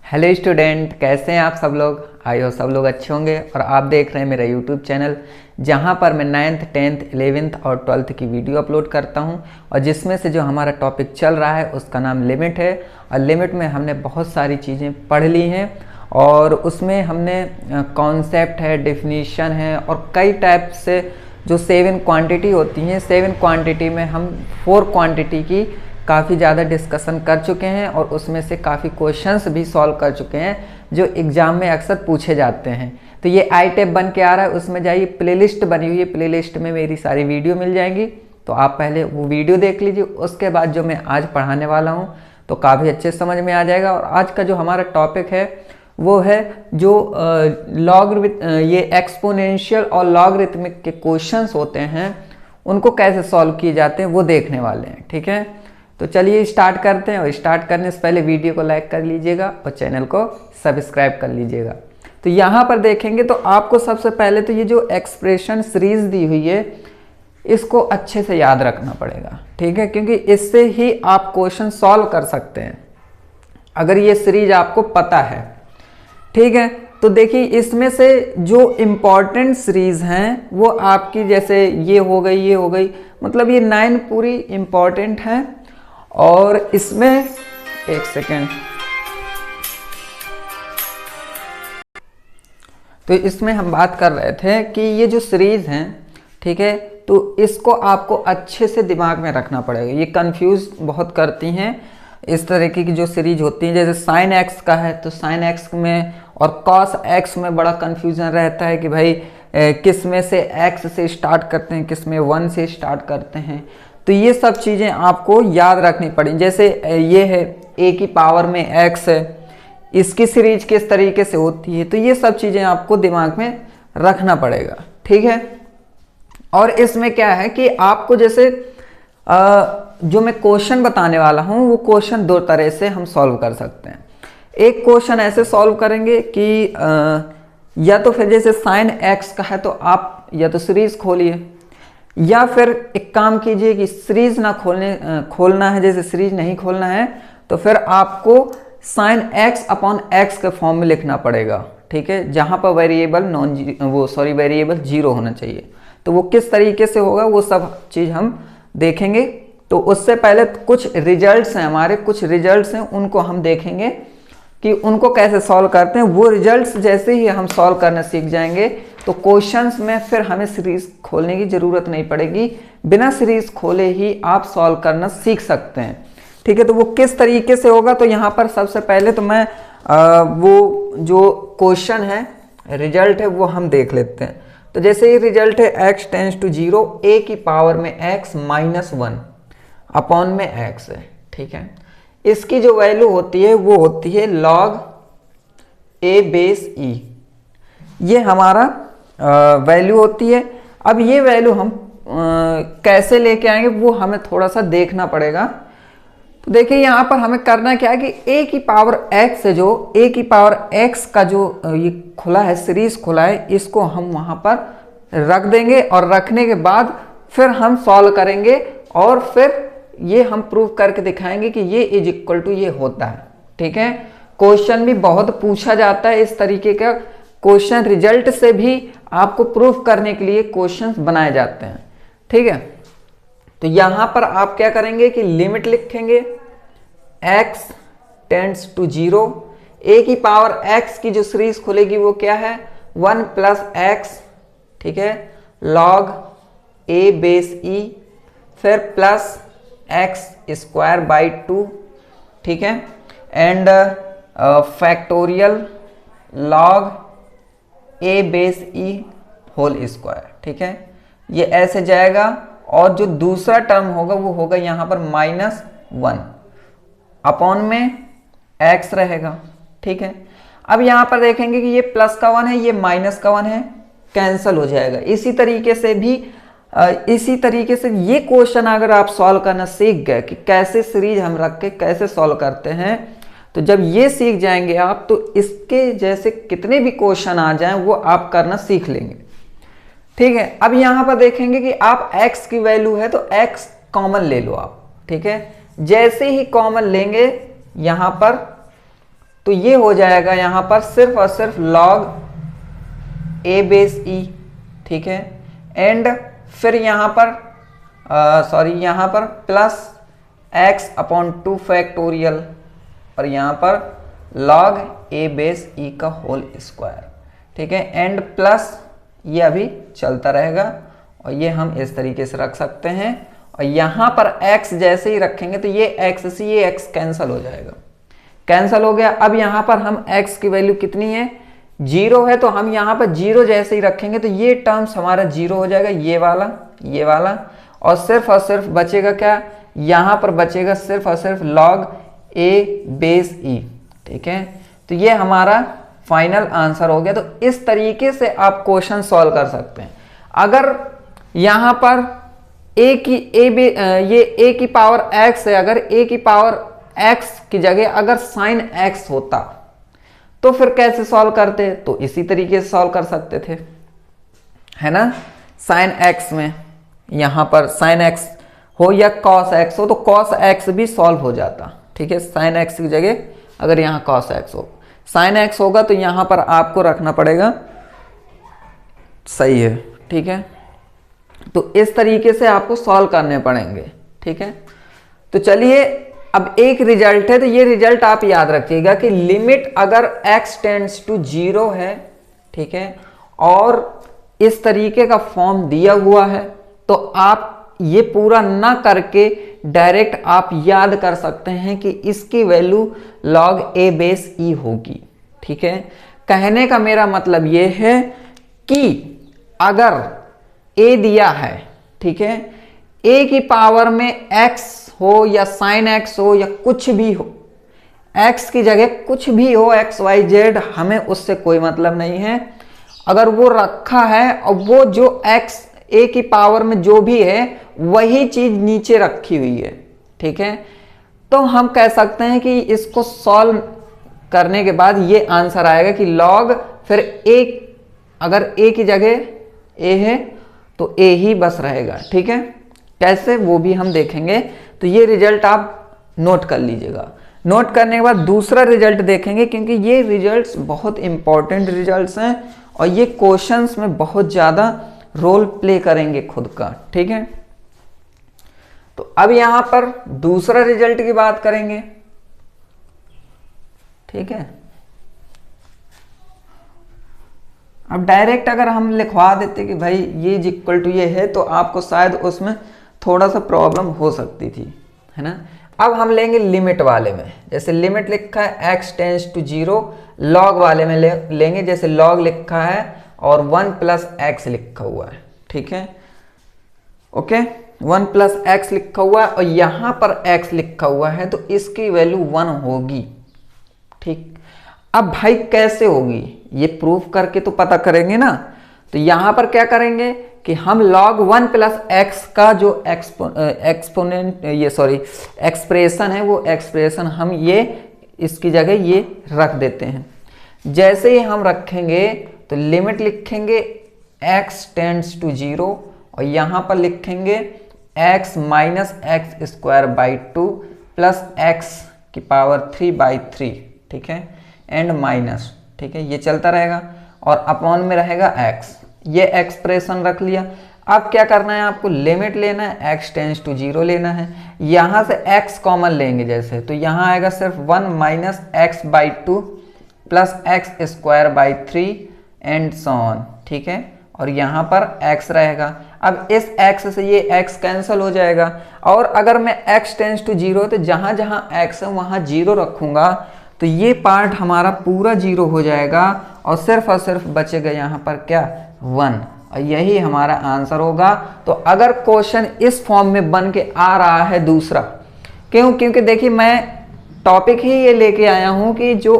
Hello student, कैसे हैं आप सब लोग। आई हो सब लोग अच्छे होंगे। और आप देख रहे हैं मेरा यूट्यूब चैनल जहां पर मैं 9th 10th 11th और 12th की वीडियो अपलोड करता हूं, और जिसमें से जो हमारा टॉपिक चल रहा है उसका नाम लिमिट है। और लिमिट में हमने बहुत सारी चीज़ें पढ़ ली हैं और उसमें हमने कॉन्सेप्ट है, डेफिनीशन है और कई टाइप से जो 7 क्वांटिटी होती हैं, 7 क्वांटिटी में हम 4 क्वांटिटी की काफ़ी ज़्यादा डिस्कशन कर चुके हैं और उसमें से काफ़ी क्वेश्चंस भी सॉल्व कर चुके हैं जो एग्ज़ाम में अक्सर पूछे जाते हैं। तो ये आई टैब बन के आ रहा है, उसमें जाइए, प्लेलिस्ट बनी हुई है, प्लेलिस्ट में मेरी सारी वीडियो मिल जाएंगी। तो आप पहले वो वीडियो देख लीजिए, उसके बाद जो मैं आज पढ़ाने वाला हूँ तो काफ़ी अच्छे समझ में आ जाएगा। और आज का जो हमारा टॉपिक है वो है जो ये एक्सपोनेंशियल और लॉगरिथमिक के क्वेश्चंस होते हैं उनको कैसे सॉल्व किए जाते हैं वो देखने वाले हैं। ठीक है, तो चलिए स्टार्ट करते हैं। और स्टार्ट करने से पहले वीडियो को लाइक कर लीजिएगा और चैनल को सब्सक्राइब कर लीजिएगा। तो यहाँ पर देखेंगे तो आपको सबसे पहले तो ये जो एक्सप्रेशन सीरीज दी हुई है इसको अच्छे से याद रखना पड़ेगा। ठीक है, क्योंकि इससे ही आप क्वेश्चन सॉल्व कर सकते हैं अगर ये सीरीज आपको पता है। ठीक है, तो देखिए इसमें से जो इम्पॉर्टेंट सीरीज हैं वो आपकी, जैसे ये हो गई, ये हो गई, मतलब ये 9 पूरी इम्पॉर्टेंट हैं। और इसमें एक सेकेंड, तो इसमें हम बात कर रहे थे कि ये जो सीरीज हैं, ठीक है, तो इसको आपको अच्छे से दिमाग में रखना पड़ेगा। ये कंफ्यूज बहुत करती हैं इस तरीके की जो सीरीज होती है। जैसे साइन एक्स का है तो साइन एक्स में और कॉस एक्स में बड़ा कंफ्यूजन रहता है कि भाई किस में से एक्स से स्टार्ट करते हैं, किस में 1 से स्टार्ट करते हैं। तो ये सब चीज़ें आपको याद रखनी पड़ी। जैसे ये है a की पावर में x है, इसकी सीरीज किस तरीके से होती है, तो ये सब चीज़ें आपको दिमाग में रखना पड़ेगा। ठीक है, और इसमें क्या है कि आपको जैसे जो मैं क्वेश्चन बताने वाला हूँ वो क्वेश्चन 2 तरह से हम सॉल्व कर सकते हैं। एक क्वेश्चन ऐसे सॉल्व करेंगे कि या तो फिर जैसे साइन x का है तो आप या तो सीरीज खोलिए, या फिर एक काम कीजिए कि सीरीज ना खोलना है, जैसे सीरीज नहीं खोलना है तो फिर आपको साइन x अपॉन x के फॉर्म में लिखना पड़ेगा। ठीक है, जहां पर वेरिएबल जीरो होना चाहिए। तो वो किस तरीके से होगा वो सब चीज़ हम देखेंगे। तो उससे पहले कुछ रिजल्ट्स हैं हमारे, कुछ रिजल्ट्स हैं उनको हम देखेंगे कि उनको कैसे सॉल्व करते हैं। वो रिजल्ट्स जैसे ही हम सॉल्व करना सीख जाएंगे तो क्वेश्चंस में फिर हमें सीरीज खोलने की ज़रूरत नहीं पड़ेगी, बिना सीरीज खोले ही आप सॉल्व करना सीख सकते हैं। ठीक है, तो वो किस तरीके से होगा, तो यहाँ पर सबसे पहले तो मैं वो जो क्वेश्चन है, रिजल्ट है, वो हम देख लेते हैं। तो जैसे ये रिजल्ट है x टेंड्स टू 0, a की पावर में x माइनस 1 अपॉन में x है। ठीक है, इसकी जो वैल्यू होती है वो होती है log a बेस e, ये हमारा वैल्यू होती है। अब ये वैल्यू हम कैसे लेके आएंगे वो हमें थोड़ा सा देखना पड़ेगा। तो देखिए यहाँ पर हमें करना क्या है कि a की पावर x है, जो a की पावर x का जो ये खुला है, सीरीज खुला है, इसको हम वहाँ पर रख देंगे और रखने के बाद फिर हम सॉल्व करेंगे और फिर ये हम प्रूव करके दिखाएंगे कि ये इज इक्वल टू ये होता है। ठीक है, क्वेश्चन भी बहुत पूछा जाता है इस तरीके का क्वेश्चन, रिजल्ट से भी आपको प्रूफ करने के लिए क्वेश्चंस बनाए जाते हैं। ठीक है, तो यहां पर आप क्या करेंगे कि लिमिट लिखेंगे x टेंड्स टू 0, a की पावर x की जो सीरीज खुलेगी वो क्या है 1 प्लस x, ठीक है, log a बेस e, फिर प्लस x स्क्वायर बाई 2, ठीक है, and factorial log a base e whole square. ठीक है, ये ऐसे जाएगा और जो दूसरा टर्म होगा वो होगा यहाँ पर -1 अपॉन में x रहेगा। ठीक है, अब यहाँ पर देखेंगे कि ये प्लस का 1 है, ये माइनस का 1 है, कैंसल हो जाएगा। इसी तरीके से ये क्वेश्चन अगर आप सॉल्व करना सीख गए कि कैसे सीरीज हम रख के कैसे सॉल्व करते हैं, तो जब ये सीख जाएंगे आप तो इसके जैसे कितने भी क्वेश्चन आ जाएं वो आप करना सीख लेंगे। ठीक है, अब यहाँ पर देखेंगे कि आप x की वैल्यू है तो x कॉमन ले लो आप। ठीक है, जैसे ही कॉमन लेंगे यहाँ पर तो ये हो जाएगा यहाँ पर सिर्फ और सिर्फ log a बेस e, ठीक है। एंड फिर यहाँ पर यहाँ पर प्लस x अपॉन 2 फैक्टोरियल और यहाँ पर log a बेस e का होल स्क्वायर, ठीक है। एंड प्लस ये अभी चलता रहेगा और ये हम इस तरीके से रख सकते हैं। और यहाँ पर x जैसे ही रखेंगे तो ये x से ये x कैंसिल हो जाएगा, कैंसिल हो गया। अब यहाँ पर हम x की वैल्यू कितनी है, 0 है, तो हम यहाँ पर 0 जैसे ही रखेंगे तो ये टर्म्स हमारा 0 हो जाएगा, ये वाला। और सिर्फ बचेगा क्या, यहाँ पर बचेगा सिर्फ और सिर्फ log a बेस e, ठीक है। तो ये हमारा फाइनल आंसर हो गया। तो इस तरीके से आप क्वेश्चन सॉल्व कर सकते हैं। अगर यहाँ पर ये a की पावर x है, अगर a की पावर x की जगह अगर साइन x होता तो फिर कैसे सॉल्व करते, तो इसी तरीके से सॉल्व कर सकते थे, है ना। साइन x में यहाँ पर साइन x हो या cos x हो तो cos x भी सॉल्व हो जाता, ठीक है। साइन x की जगह अगर यहाँ cos x हो, साइन x होगा तो यहाँ पर आपको रखना पड़ेगा, सही है, ठीक है। तो इस तरीके से आपको सॉल्व करने पड़ेंगे, ठीक है। तो चलिए अब एक रिजल्ट है, तो ये रिजल्ट आप याद रखिएगा कि लिमिट अगर x टेंड्स टू 0 है, ठीक है, और इस तरीके का फॉर्म दिया हुआ है, तो आप ये पूरा ना करके डायरेक्ट आप याद कर सकते हैं कि इसकी value log a base e होगी, ठीक है। कहने का मेरा मतलब ये है कि अगर a दिया है, ठीक है, a की पावर में x हो या साइन x हो या कुछ भी हो, x की जगह कुछ भी हो, x y z, हमें उससे कोई मतलब नहीं है। अगर वो रखा है और वो जो x a की पावर में जो भी है वही चीज नीचे रखी हुई है, ठीक है, तो हम कह सकते हैं कि इसको सॉल्व करने के बाद ये आंसर आएगा कि log फिर a, अगर a की जगह a है तो a ही बस रहेगा, ठीक है। कैसे वो भी हम देखेंगे। तो ये रिजल्ट आप नोट कर लीजिएगा। नोट करने के बाद दूसरा रिजल्ट देखेंगे, क्योंकि ये रिजल्ट्स बहुत इंपॉर्टेंट रिजल्ट्स हैं और ये क्वेश्चंस में बहुत ज़्यादा रोल प्ले करेंगे खुद का, ठीक है। तो अब यहाँ पर दूसरा रिजल्ट की बात करेंगे, ठीक है। अब डायरेक्ट अगर हम लिखवा देते कि भाई ये इक्वल टू ये है तो आपको शायद उसमें थोड़ा सा प्रॉब्लम हो सकती थी, है ना। अब हम लेंगे लिमिट वाले में, जैसे लिमिट लिखा है x टेंड्स टू 0, लॉग वाले में लेंगे, जैसे लॉग लिखा है और 1 प्लस x लिखा हुआ है, ठीक है। ओके, 1 प्लस x लिखा हुआ है और यहाँ पर x लिखा हुआ है तो इसकी वैल्यू 1 होगी, ठीक। अब भाई कैसे होगी, ये प्रूफ करके तो पता करेंगे ना। तो यहाँ पर क्या करेंगे कि हम log 1 प्लस x का जो एक्सप्रेशन है वो एक्सप्रेशन हम ये इसकी जगह ये रख देते हैं। जैसे ही हम रखेंगे तो लिमिट लिखेंगे x टेंड्स टू 0 और यहाँ पर लिखेंगे x minus x square by 2 plus x की पावर 3/3, ठीक है, एंड माइनस, ठीक है, ये चलता रहेगा और अपॉन में रहेगा x। ये एक्सप्रेशन रख लिया। अब क्या करना है, आपको लिमिट लेना है, x टेंड्स टू 0 लेना है, यहाँ से x कॉमन लेंगे जैसे, तो यहाँ आएगा सिर्फ 1 minus x by 2 plus x square by 3 and so on, ठीक है, और यहाँ पर x रहेगा। अब इस x से ये x कैंसिल हो जाएगा और अगर मैं x टेंड्स टू 0 तो जहाँ जहाँ x है वहाँ 0 रखूँगा तो ये पार्ट हमारा पूरा 0 हो जाएगा और सिर्फ बचेगा यहाँ पर क्या, 1, और यही हमारा आंसर होगा। तो अगर क्वेश्चन इस फॉर्म में बन के आ रहा है दूसरा, क्योंकि देखिए मैं टॉपिक ही ये लेके आया हूँ कि जो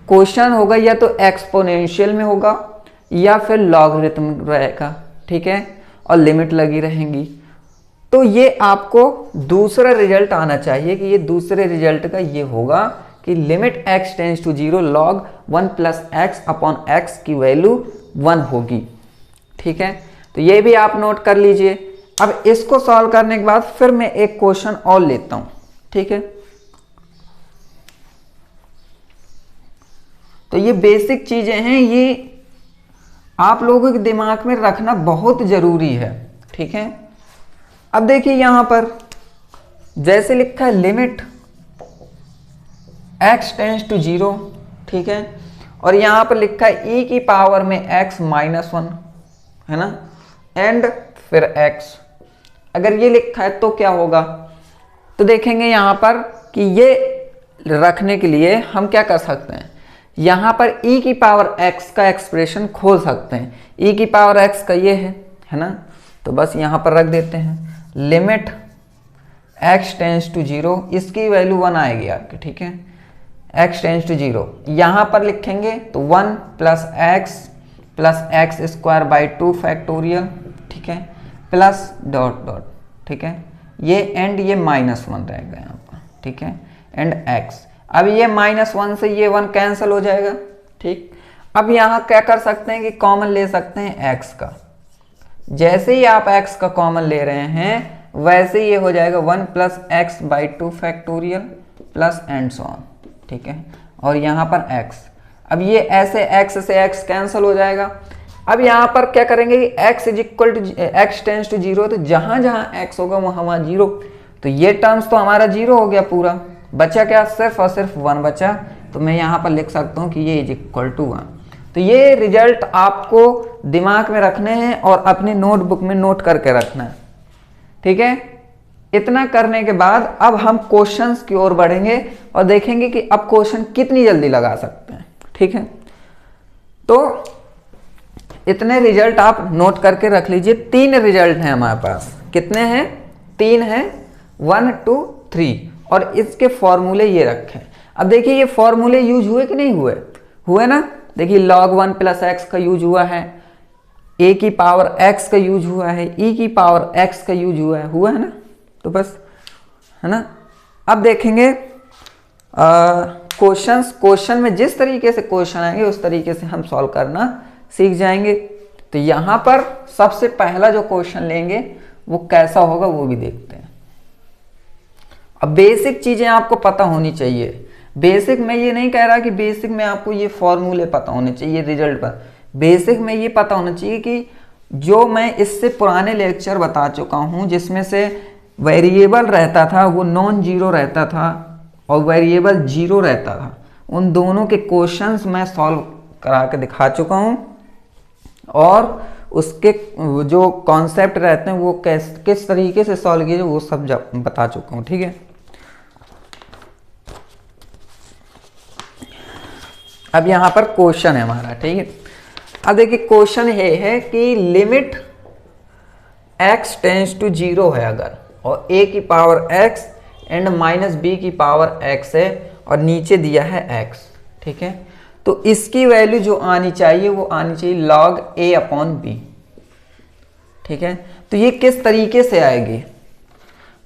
क्वेश्चन होगा या तो एक्सपोनेंशियल में होगा या फिर लॉगरिथम रहेगा, ठीक है, और लिमिट लगी रहेंगी। तो ये आपको दूसरा रिजल्ट आना चाहिए कि ये दूसरे रिजल्ट का ये होगा कि limit x tends to 0 log 1 plus x upon x की वैल्यू 1 होगी, ठीक है। तो ये भी आप नोट कर लीजिए। अब इसको सॉल्व करने के बाद फिर मैं एक क्वेश्चन और लेता हूं, ठीक है। तो ये बेसिक चीज़ें हैं, ये आप लोगों के दिमाग में रखना बहुत ज़रूरी है, ठीक है। अब देखिए यहाँ पर जैसे लिखा है लिमिट x टेंस टू 0, ठीक है, और यहाँ पर लिखा है e की पावर में x माइनस 1, है ना, एंड फिर x। अगर ये लिखा है तो क्या होगा, तो देखेंगे यहाँ पर कि ये रखने के लिए हम क्या कर सकते हैं, यहाँ पर e की पावर x का एक्सप्रेशन खोल सकते हैं। e की पावर x का ये है ना, तो बस यहाँ पर रख देते हैं लिमिट x टेंस टू 0, इसकी वैल्यू 1 आएगी आपकी, ठीक है, x टेंस टू 0। यहाँ पर लिखेंगे तो 1 plus x square by 2 factorial, ठीक है, प्लस डॉट डॉट, ठीक है, ये एंड ये -1 रहेगा यहाँ पर, ठीक है, एंड x। अब ये -1 से ये 1 कैंसिल हो जाएगा, ठीक। अब यहाँ क्या कर सकते हैं कि कॉमन ले सकते हैं x का। जैसे ही आप x का कॉमन ले रहे हैं वैसे ये हो जाएगा 1 plus x by 2 factorial plus and so on, ठीक है, और यहाँ पर x। अब ये ऐसे x से x कैंसिल हो जाएगा। अब यहाँ पर क्या करेंगे कि x is equal to x tends to 0, तो जहाँ जहाँ x होगा वहाँ वहाँ 0, तो ये टर्म्स तो हमारा 0 हो गया पूरा, बचा क्या, सिर्फ और सिर्फ 1 बचा। तो मैं यहाँ पर लिख सकता हूँ कि ये इज इक्वल टू 1। तो ये रिजल्ट आपको दिमाग में रखने हैं और अपनी नोटबुक में नोट करके रखना है, ठीक है। इतना करने के बाद अब हम क्वेश्चंस की ओर बढ़ेंगे और देखेंगे कि अब क्वेश्चन कितनी जल्दी लगा सकते हैं, ठीक है। तो इतने रिजल्ट आप नोट करके रख लीजिए। 3 रिजल्ट हैं हमारे पास, कितने हैं, 3 हैं, 1 2 3, और इसके फॉर्मूले ये रखे। अब देखिए ये फॉर्मूले यूज हुए कि नहीं हुए, हुए ना। देखिए log 1 प्लस एक्स का यूज हुआ है, a की पावर x का यूज हुआ है, e की पावर x का यूज हुआ है ना, तो बस, है ना। अब देखेंगे क्वेश्चन में जिस तरीके से क्वेश्चन आएंगे उस तरीके से हम सॉल्व करना सीख जाएंगे। तो यहाँ पर सबसे पहला जो क्वेश्चन लेंगे वो कैसा होगा वो भी देखते हैं। अब बेसिक चीजें आपको पता होनी चाहिए। बेसिक में ये नहीं कह रहा कि बेसिक में आपको ये फॉर्मूले पता होने चाहिए रिजल्ट पर, बेसिक में ये पता होना चाहिए कि जो मैं इससे पुराने लेक्चर बता चुका हूँ जिसमें से वेरिएबल रहता था वो नॉन जीरो रहता था और वेरिएबल जीरो रहता था, उन दोनों के क्वेश्चंस मैं सॉल्व करा के दिखा चुका हूँ और उसके जो कॉन्सेप्ट रहते हैं वो किस तरीके से सॉल्व किए वो सब बता चुका हूँ, ठीक है। अब यहाँ पर क्वेश्चन है हमारा, ठीक है। अब देखिए क्वेश्चन है कि लिमिट x टेंस टू 0 है अगर, और a की पावर x एंड माइनस b की पावर x है और नीचे दिया है x, ठीक है। तो इसकी वैल्यू जो आनी चाहिए वो आनी चाहिए log a अपॉन b, ठीक है। तो ये किस तरीके से आएगी,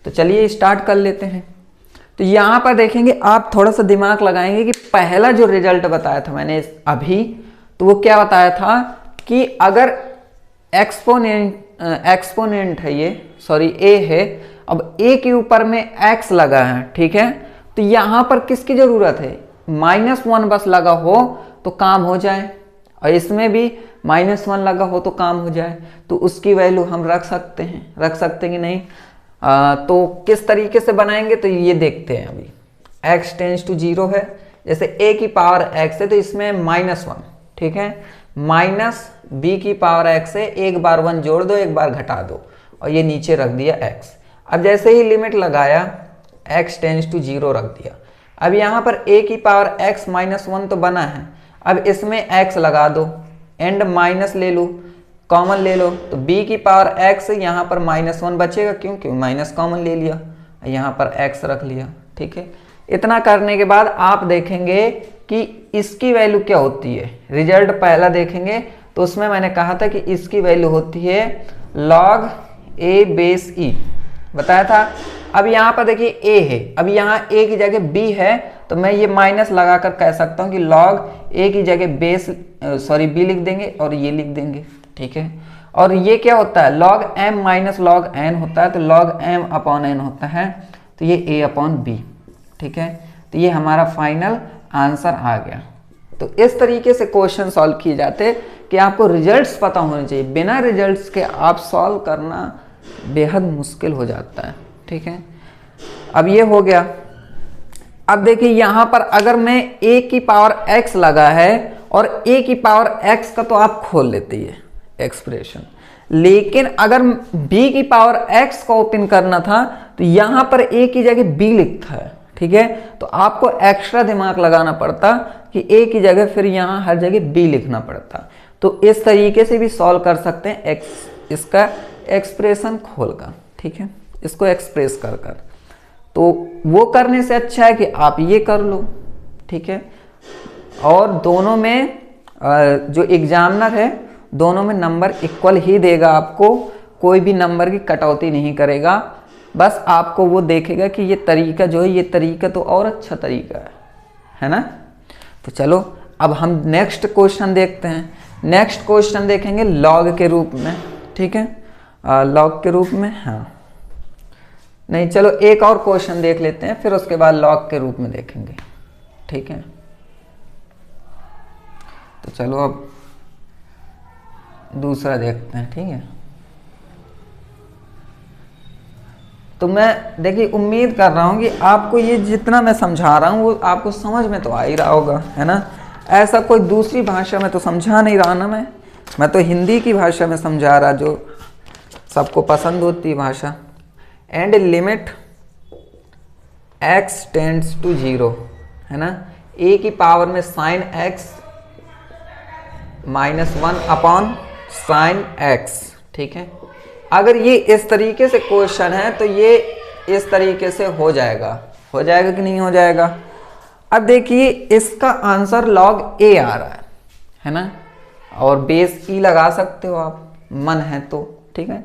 तो चलिए स्टार्ट कर लेते हैं। तो यहाँ पर देखेंगे आप थोड़ा सा दिमाग लगाएंगे कि पहला जो रिजल्ट बताया था मैंने अभी, तो वो क्या बताया था कि अगर एक्सपोनेंट है ये, सॉरी a है, अब a के ऊपर में x लगा है, ठीक है। तो यहाँ पर किसकी जरूरत है, -1 बस लगा हो तो काम हो जाए, और इसमें भी -1 लगा हो तो काम हो जाए। तो उसकी वैल्यू हम रख सकते हैं कि नहीं। तो किस तरीके से बनाएंगे तो ये देखते हैं अभी। x टेंस टू 0 है, जैसे a की पावर x है तो इसमें -1, ठीक है, माइनस b की पावर x है, एक बार 1 जोड़ दो एक बार घटा दो और ये नीचे रख दिया x। अब जैसे ही लिमिट लगाया x टेंस टू 0 रख दिया। अब यहाँ पर a की पावर x -1 तो बना है, अब इसमें x लगा दो एंड माइनस ले लो, कॉमन ले लो, तो b की पावर x यहाँ पर -1 बचेगा, क्योंकि माइनस कॉमन ले लिया, यहाँ पर x रख लिया, ठीक है। इतना करने के बाद आप देखेंगे कि इसकी वैल्यू क्या होती है। रिजल्ट पहला देखेंगे तो उसमें मैंने कहा था कि इसकी वैल्यू होती है log a बेस e, बताया था। अब यहाँ पर देखिए a है, अब यहाँ a की जगह b है तो मैं ये माइनस लगाकर कह सकता हूँ कि log a की जगह b लिख देंगे और ये लिख देंगे, ठीक है। और ये क्या होता है, log m minus log n होता है, तो log m अपॉन n होता है, तो ये a अपॉन b, ठीक है। तो ये हमारा फाइनल आंसर आ गया, तो इस तरीके से क्वेश्चन सॉल्व किए जाते कि आपको रिजल्ट्स पता होने चाहिए। बिना रिजल्ट्स के आप सॉल्व करना बेहद मुश्किल हो जाता है। ठीक है, अब ये हो गया। अब देखिए यहाँ पर अगर मैं a की पावर x लगा है और a की पावर x का तो आप खोल लेते हैं एक्सप्रेशन, लेकिन अगर b की पावर x का ओपन करना था तो यहाँ पर a की जगह b लिखता है। ठीक है, तो आपको एक्स्ट्रा दिमाग लगाना पड़ता कि a की जगह फिर यहाँ हर जगह b लिखना पड़ता। तो इस तरीके से भी सॉल्व कर सकते हैं इसका एक्सप्रेशन खोलकर। ठीक है, इसको एक्सप्रेस कर कर, तो वो करने से अच्छा है कि आप ये कर लो। ठीक है, और दोनों में जो एग्जामिनर है दोनों में नंबर इक्वल ही देगा आपको, कोई भी नंबर की कटौती नहीं करेगा। बस आपको वो देखेगा कि ये तरीका जो है, ये तरीका तो और अच्छा तरीका है ना। तो चलो अब हम नेक्स्ट क्वेश्चन देखते हैं। नेक्स्ट क्वेश्चन देखेंगे लॉग के रूप में। ठीक है, लॉग के रूप में, हाँ नहीं, चलो एक और क्वेश्चन देख लेते हैं, फिर उसके बाद लॉग के रूप में देखेंगे। ठीक है, तो चलो अब दूसरा देखते हैं। ठीक है, तो मैं देखिए उम्मीद कर रहा हूँ कि आपको ये जितना मैं समझा रहा हूँ वो आपको समझ में तो आ ही रहा होगा, है ना। ऐसा कोई दूसरी भाषा में तो समझा नहीं रहा ना, मैं तो हिंदी की भाषा में समझा रहा, जो सबको पसंद होती है भाषा। And limit x tends to 0, है ना, a की पावर में sine x -1 upon sine x। ठीक है, अगर ये इस तरीके से क्वेश्चन है तो ये इस तरीके से हो जाएगा कि नहीं हो जाएगा। अब देखिए इसका आंसर log a आ रहा है ना, और बेस e लगा सकते हो आप, मन है तो। ठीक है,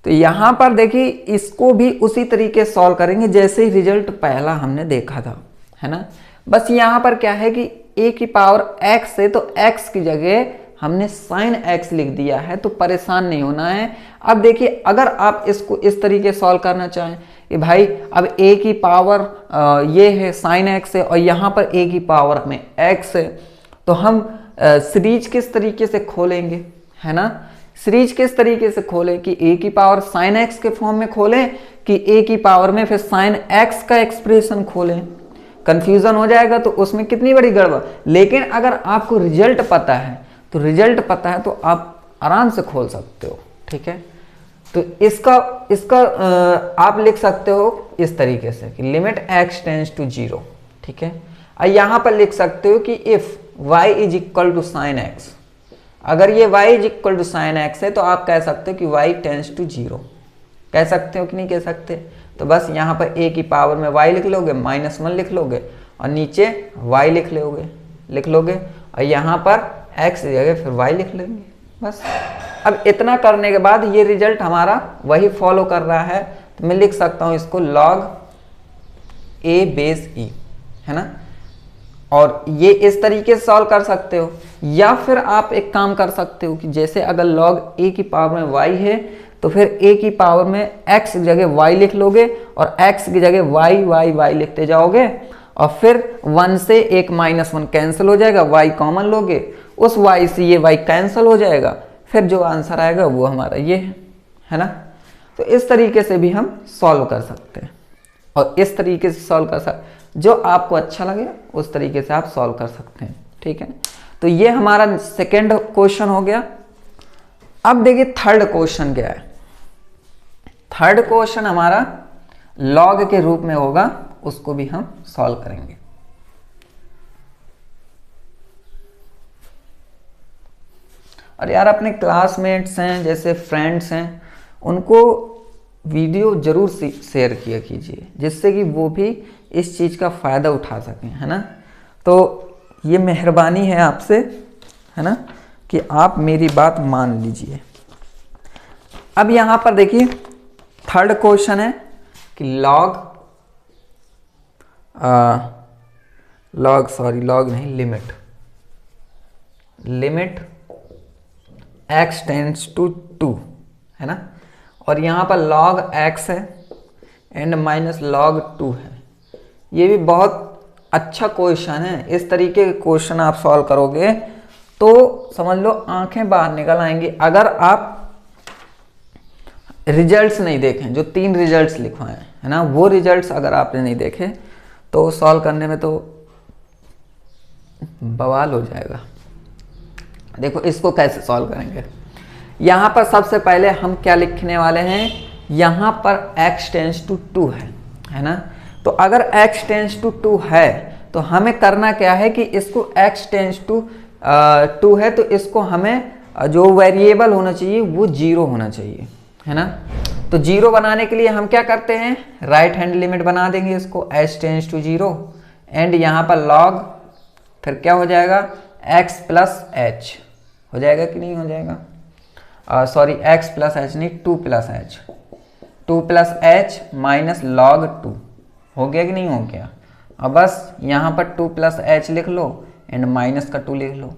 तो यहां पर देखिए इसको भी उसी तरीके सॉल्व करेंगे जैसे ही रिजल्ट पहला हमने देखा था, है ना। बस यहां पर क्या है कि a की पावर x है तो x की जगह हमने साइन x लिख दिया है, तो परेशान नहीं होना है। अब देखिए अगर आप इसको इस तरीके सॉल्व करना चाहें कि भाई अब a की पावर ये है साइन x है और यहाँ पर a की पावर में x है, तो हम सीरीज किस तरीके से खोलेंगे, है ना। सीरीज किस तरीके से खोलें कि a की पावर साइन x के फॉर्म में खोलें कि a की पावर में फिर साइन x का एक्सप्रेशन खोलें। कंफ्यूजन हो जाएगा तो उसमें कितनी बड़ी गड़बड़। लेकिन अगर आपको रिजल्ट पता है तो आप आराम से खोल सकते हो। ठीक है, तो इसका आप लिख सकते हो इस तरीके से कि लिमिट x टेंड्स टू 0। ठीक है, और यहाँ पर लिख सकते हो कि if y is equal to sine x, अगर ये y is equal to sine x है तो आप कह सकते हो कि y टेंड्स टू 0। कह सकते हो कि नहीं कह सकते। तो बस यहाँ पर a की पावर में y लिख लोगे, -1 लिख लोगे और नीचे y लिख लोगे और यहाँ पर x की जगह फिर y लिख लेंगे बस। अब इतना करने के बाद ये रिजल्ट हमारा वही फॉलो कर रहा है, तो मैं लिख सकता हूँ इसको log a बेस e, है ना। और ये इस तरीके से सॉल्व कर सकते हो, या फिर आप एक काम कर सकते हो कि जैसे अगर log a की पावर में y है तो फिर a की पावर में x की जगह y लिख लोगे और x की जगह y लिखते जाओगे और फिर 1 से एक -1 कैंसिल हो जाएगा, y कॉमन लोगे, उस y से ये y कैंसिल हो जाएगा, फिर जो आंसर आएगा वो हमारा ये है ना। तो इस तरीके से भी हम सॉल्व कर सकते हैं और इस तरीके से सॉल्व कर सकते, जो आपको अच्छा लगे उस तरीके से आप सॉल्व कर सकते हैं। ठीक है, तो ये हमारा सेकेंड क्वेश्चन हो गया। अब देखिए थर्ड क्वेश्चन क्या है। थर्ड क्वेश्चन हमारा लॉग के रूप में होगा, उसको भी हम सॉल्व करेंगे। और यार अपने क्लासमेट्स हैं, जैसे फ्रेंड्स हैं, उनको वीडियो जरूर शेयर किया कीजिए जिससे कि वो भी इस चीज़ का फ़ायदा उठा सकें, है ना। तो ये मेहरबानी है आपसे, है ना, कि आप मेरी बात मान लीजिए। अब यहाँ पर देखिए थर्ड क्वेश्चन है कि लिमिट x टेंड्स टू 2, है ना, और यहाँ पर log x है एंड -log 2 है। ये भी बहुत अच्छा क्वेश्चन है। इस तरीके के क्वेश्चन आप सॉल्व करोगे तो समझ लो आंखें बाहर निकल आएंगी। अगर आप रिजल्ट्स नहीं देखें, जो 3 रिजल्ट्स लिखवाए हैं, है ना, वो रिजल्ट्स अगर आपने नहीं देखे तो सॉल्व करने में तो बवाल हो जाएगा। देखो इसको कैसे सॉल्व करेंगे। यहाँ पर सबसे पहले हम क्या लिखने वाले हैं, यहाँ पर x टेंस टू 2 है ना। तो अगर x टेंस टू 2 है तो हमें करना क्या है कि इसको x टेंस टू 2 है तो इसको हमें जो वेरिएबल होना चाहिए वो 0 होना चाहिए, है ना। तो 0 बनाने के लिए हम क्या करते हैं, राइट हैंड लिमिट बना देंगे इसको, h टेंस टू 0 एंड यहाँ पर log, फिर क्या हो जाएगा x प्लस एच हो जाएगा कि नहीं हो जाएगा, सॉरी x प्लस एच नहीं 2 plus H, 2 plus H minus log 2 हो गया कि नहीं हो गया। अब बस यहाँ पर 2 प्लस एच लिख लो एंड माइनस का 2 लिख लो,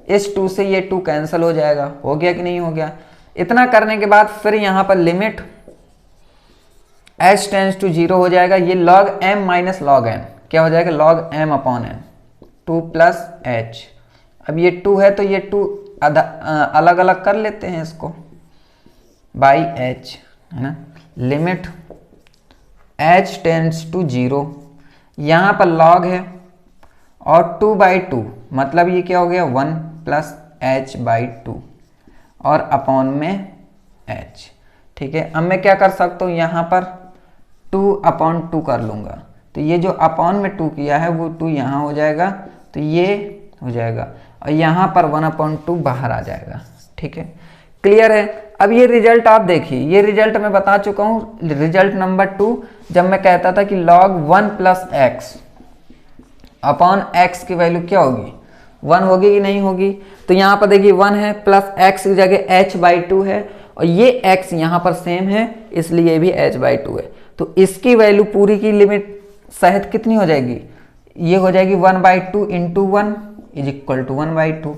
इस 2 से ये 2 कैंसिल हो जाएगा, हो गया कि नहीं हो गया। इतना करने के बाद फिर यहाँ पर लिमिट h टेंस टू 0 हो जाएगा, ये log m minus log n क्या हो जाएगा, log m upon n 2 plus H. अब ये 2 है तो ये 2 अलग अलग कर लेते हैं इसको बाई h, है ना। लिमिट h टेंस टू 0, यहाँ पर log है और 2/2 मतलब ये क्या हो गया 1 प्लस h/2 और अपॉन में h, ठीक है। अब मैं क्या कर सकता हूँ, यहाँ पर 2/2 कर लूँगा, तो ये जो अपॉन में 2 किया है वो 2 यहाँ हो जाएगा, तो ये हो जाएगा और यहाँ पर 1/2 बाहर आ जाएगा, ठीक है। क्लियर है। अब ये रिजल्ट आप देखिए, ये रिजल्ट मैं बता चुका हूँ, रिजल्ट नंबर 2, जब मैं कहता था कि log 1 plus x upon x की वैल्यू क्या होगी 1 होगी कि नहीं होगी। तो यहाँ पर देखिए 1 है प्लस एक्स की जगह h/2 है और ये x यहाँ पर सेम है इसलिए ये भी h/2 है। तो इसकी वैल्यू पूरी की लिमिट सहित कितनी हो जाएगी, ये हो जाएगी 1/2 इंटू 1 इज इक्वल टू 1/2।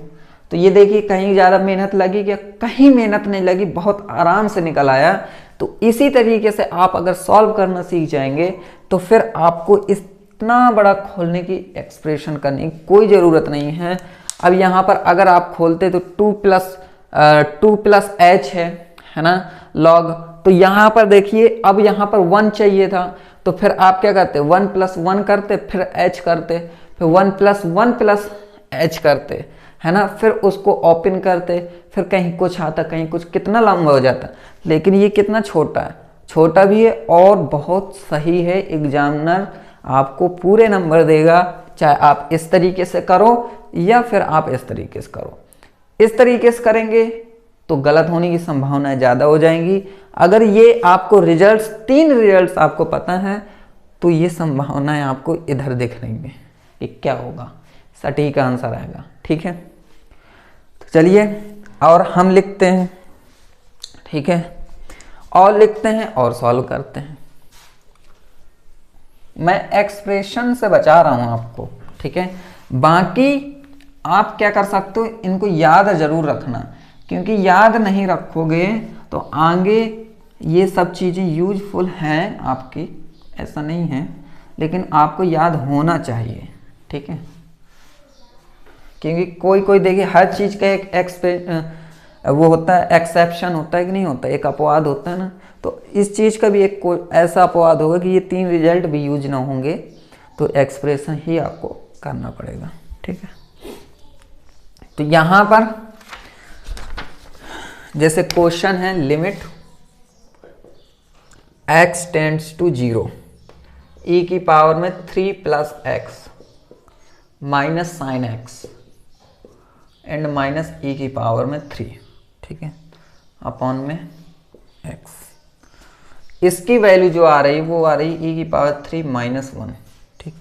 तो ये देखिए कहीं ज़्यादा मेहनत लगी क्या, कहीं मेहनत नहीं लगी, बहुत आराम से निकल आया। तो इसी तरीके से आप अगर सॉल्व करना सीख जाएंगे तो फिर आपको इतना बड़ा खोलने की एक्सप्रेशन करने की कोई ज़रूरत नहीं है। अब यहाँ पर अगर आप खोलते तो 2 प्लस एच है ना log, तो यहाँ पर देखिए अब यहाँ पर 1 चाहिए था तो फिर आप क्या करते 1 प्लस 1 करते, फिर h करते, फिर 1 प्लस 1 प्लस h करते, है ना, फिर उसको ओपन करते, फिर कहीं कुछ आता कहीं कुछ, कितना लंबा हो जाता। लेकिन ये कितना छोटा है, छोटा भी है और बहुत सही है। एग्जामिनर आपको पूरे नंबर देगा, चाहे आप इस तरीके से करो या फिर आप इस तरीके से करो। इस तरीके से करेंगे तो गलत होने की संभावनाएं ज़्यादा हो जाएंगी। अगर ये आपको रिजल्ट्स 3 रिजल्ट्स आपको पता है तो ये संभावनाएं आपको इधर दिख रही हैं कि क्या होगा, सटीक आंसर आएगा, ठीक है। तो चलिए और हम लिखते हैं, ठीक है, और लिखते हैं और सॉल्व करते हैं। मैं एक्सप्रेशन से बचा रहा हूं आपको, ठीक है। बाकी आप क्या कर सकते हो, इनको याद जरूर रखना, क्योंकि याद नहीं रखोगे तो आगे ये सब चीज़ें यूजफुल हैं आपकी, ऐसा नहीं है, लेकिन आपको याद होना चाहिए, ठीक है। क्योंकि कोई देखिए हर चीज़ का एक वो होता है, एक्सेप्शन होता है कि नहीं होता, एक अपवाद होता है ना। तो इस चीज़ का भी एक कोई ऐसा अपवाद होगा कि ये 3 रिजल्ट भी यूज ना होंगे, तो एक्सप्रेशन ही आपको करना पड़ेगा, ठीक है। तो यहाँ पर जैसे क्वेश्चन है limit x tends to 0 e की पावर में 3 plus x minus sine x and minus e की पावर में 3, ठीक है, अपॉन में x। इसकी वैल्यू जो आ रही वो आ रही e की पावर 3 माइनस 1, ठीक।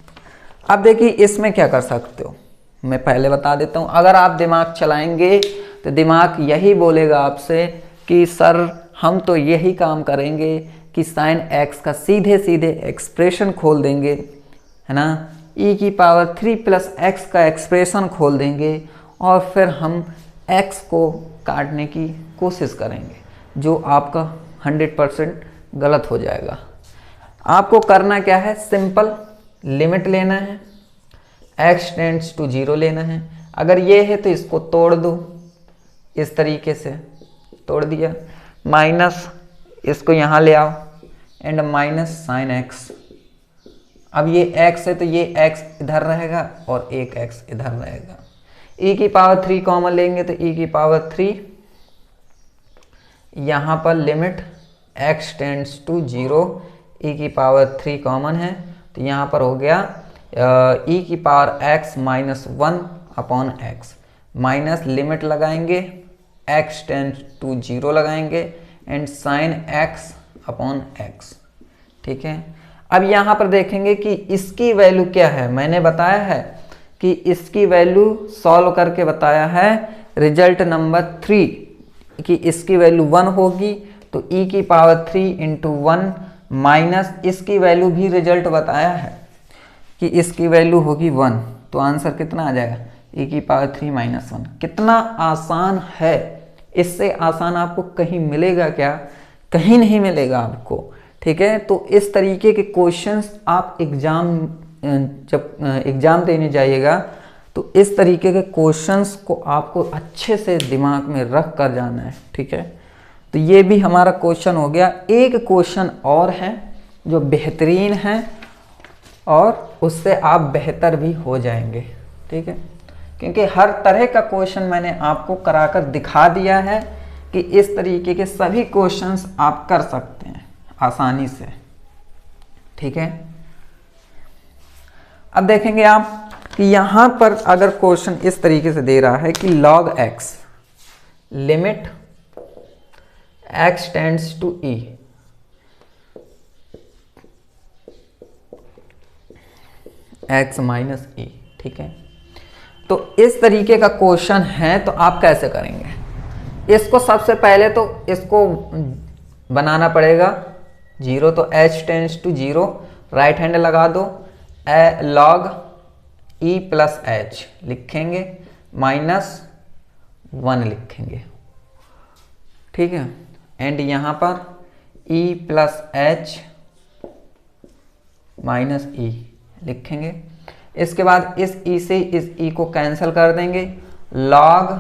अब देखिए इसमें क्या कर सकते हो, मैं पहले बता देता हूँ। अगर आप दिमाग चलाएंगे तो दिमाग यही बोलेगा आपसे कि सर हम तो यही काम करेंगे कि साइन x का सीधे सीधे एक्सप्रेशन खोल देंगे, है ना, e की पावर 3 प्लस एक्स का एक्सप्रेशन खोल देंगे और फिर हम x को काटने की कोशिश करेंगे, जो आपका 100% गलत हो जाएगा। आपको करना क्या है, सिंपल लिमिट लेना है x टेंड्स टू 0 लेना है। अगर ये है तो इसको तोड़ दो, इस तरीके से तोड़ दिया, माइनस इसको यहाँ ले आओ एंड माइनस साइन x। अब ये x है तो ये x इधर रहेगा और एक x इधर रहेगा। e की पावर 3 कॉमन लेंगे तो e की पावर 3, यहाँ पर limit x tends to 0, e की पावर 3 कॉमन है तो यहाँ पर हो गया e की पावर x minus 1 upon x, minus limit लगाएंगे x टेंड्स टू 0 लगाएंगे and sine x upon x। ठीक है, अब यहाँ पर देखेंगे कि इसकी वैल्यू क्या है। मैंने बताया है कि इसकी वैल्यू सॉल्व करके बताया है रिजल्ट नंबर 3 कि इसकी वैल्यू 1 होगी तो e की पावर 3 इंटू 1 माइनस इसकी वैल्यू भी रिजल्ट बताया है कि इसकी वैल्यू होगी 1, तो आंसर कितना आ जाएगा e की पावर 3 माइनस 1। कितना आसान है, इससे आसान आपको कहीं मिलेगा क्या? कहीं नहीं मिलेगा आपको। ठीक है, तो इस तरीके के क्वेश्चंस आप जब एग्जाम देने जाइएगा तो इस तरीके के क्वेश्चंस को आपको अच्छे से दिमाग में रख कर जाना है। ठीक है, तो ये भी हमारा क्वेश्चन हो गया। एक क्वेश्चन और है जो बेहतरीन है और उससे आप बेहतर भी हो जाएंगे। ठीक है, क्योंकि हर तरह का क्वेश्चन मैंने आपको कराकर दिखा दिया है कि इस तरीके के सभी क्वेश्चंस आप कर सकते हैं आसानी से। ठीक है, अब देखेंगे आप कि यहां पर अगर क्वेश्चन इस तरीके से दे रहा है कि log x limit x tends to e, x minus e। ठीक है, तो इस तरीके का क्वेश्चन है तो आप कैसे करेंगे? इसको सबसे पहले तो इसको बनाना पड़ेगा 0, तो h tends to 0 right hand लगा दो, log e प्लस h लिखेंगे माइनस 1 लिखेंगे। ठीक है, एंड यहाँ पर e plus h minus e लिखेंगे। इसके बाद इस e से इस e को कैंसिल कर देंगे, log,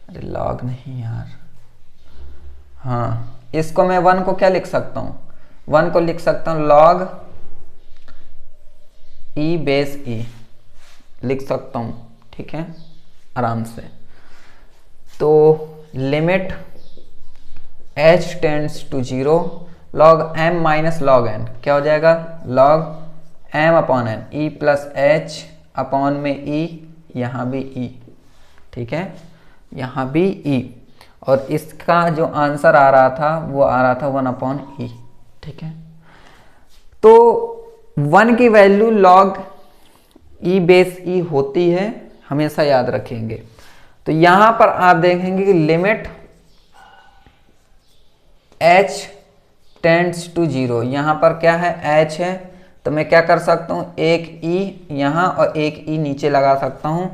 अरे log नहीं यार, हाँ इसको मैं 1 को क्या लिख सकता हूँ? 1 को लिख सकता हूँ log e बेस e लिख सकता हूँ। ठीक है, आराम से। तो limit h tends to 0 log m minus log n क्या हो जाएगा? log m upon n, e plus h upon में e, यहाँ भी e। ठीक है, यहाँ भी e, और इसका जो आंसर आ रहा था वो आ रहा था 1 अपॉन e। ठीक है, तो 1 की value log e base e होती है, हमेशा याद रखेंगे। तो यहां पर आप देखेंगे कि लिमिट h टेंड्स टू 0, यहां पर क्या है? h है, तो मैं क्या कर सकता हूं? एक e यहां और एक e नीचे लगा सकता हूं।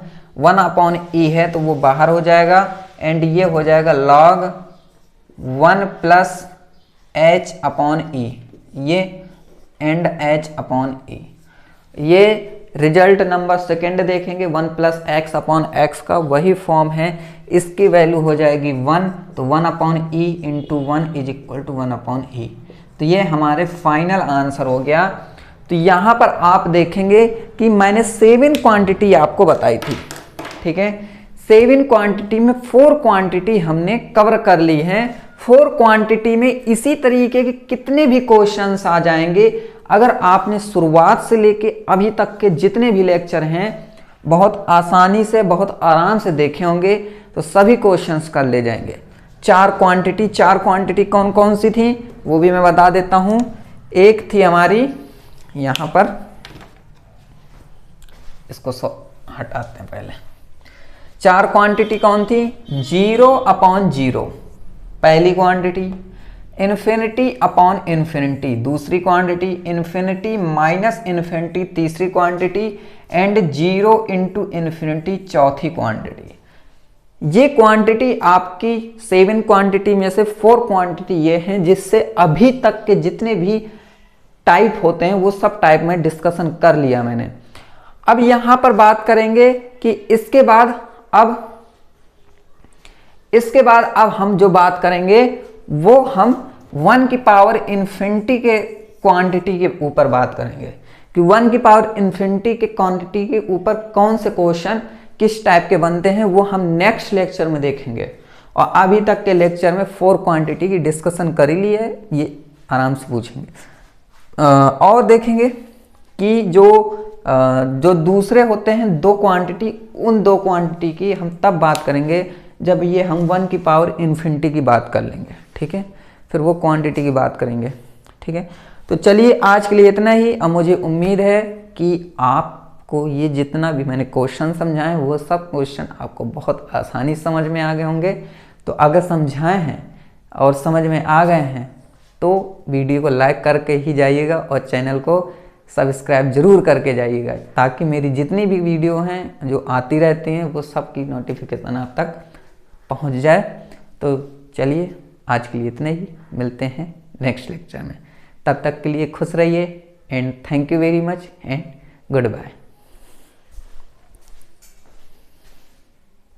1 अपॉन e है तो वो बाहर हो जाएगा एंड ये हो जाएगा log 1 plus h upon e, ये एंड h अपॉन e। ये रिजल्ट नंबर सेकेंड देखेंगे 1 प्लस एक्स अपॉन एक्स का वही फॉर्म है, इसकी वैल्यू हो जाएगी 1, तो 1 upon e into 1 is equal to 1 upon e. तो ये हमारे फाइनल आंसर हो गया। तो यहाँ पर आप देखेंगे कि मैंने 7 क्वांटिटी आपको बताई थी। ठीक है, 7 क्वांटिटी में 4 क्वांटिटी हमने कवर कर ली है। 4 क्वांटिटी में इसी तरीके के कितने भी क्वेश्चंस आ जाएंगे। अगर आपने शुरुआत से लेके अभी तक के जितने भी लेक्चर हैं बहुत आसानी से, बहुत आराम से देखे होंगे तो सभी क्वेश्चंस कर ले जाएंगे। 4 क्वांटिटी कौन कौन सी थी वो भी मैं बता देता हूं। एक थी हमारी यहां पर, इसको हटाते हैं पहले। 4 क्वांटिटी कौन थी? 0 अपॉन 0 पहली क्वांटिटी, इन्फिनिटी अपॉन इन्फिनिटी दूसरी क्वांटिटी, इन्फिनिटी माइनस इन्फिनिटी तीसरी क्वांटिटी एंड 0 इंटू इन्फिनिटी चौथी क्वांटिटी। ये क्वांटिटी आपकी 7 क्वांटिटी में से 4 क्वांटिटी ये हैं जिससे अभी तक के जितने भी टाइप होते हैं वो सब टाइप में डिस्कशन कर लिया मैंने। अब यहां पर बात करेंगे कि इसके बाद अब हम जो बात करेंगे वो हम 1 की पावर इन्फिनिटी के क्वांटिटी के ऊपर बात करेंगे कि 1 की पावर इन्फिनिटी के क्वांटिटी के ऊपर कौन से क्वेश्चन किस टाइप के बनते हैं वो हम नेक्स्ट लेक्चर में देखेंगे। और अभी तक के लेक्चर में 4 क्वांटिटी की डिस्कशन कर ही ली है, ये आराम से पूछेंगे। और देखेंगे कि जो दूसरे होते हैं 2 क्वांटिटी, उन 2 क्वांटिटी की हम तब बात करेंगे जब ये हम 1 की पावर इन्फिनिटी की बात कर लेंगे, ठीक है, फिर वो क्वांटिटी की बात करेंगे, ठीक है। तो चलिए आज के लिए इतना ही। अब मुझे उम्मीद है कि आपको ये जितना भी मैंने क्वेश्चन समझाए वो सब क्वेश्चन आपको बहुत आसानी समझ में आ गए होंगे। तो अगर समझाए हैं और समझ में आ गए हैं तो वीडियो को लाइक करके ही जाइएगा और चैनल को सब्सक्राइब जरूर करके जाइएगा, ताकि मेरी जितनी भी वीडियो हैं जो आती रहती हैं वो सब की नोटिफिकेशन आप तक पहुंच जाए। तो चलिए आज के लिए इतने ही, मिलते हैं नेक्स्ट लेक्चर में। तब तक के लिए खुश रहिए and thank you very much and good bye.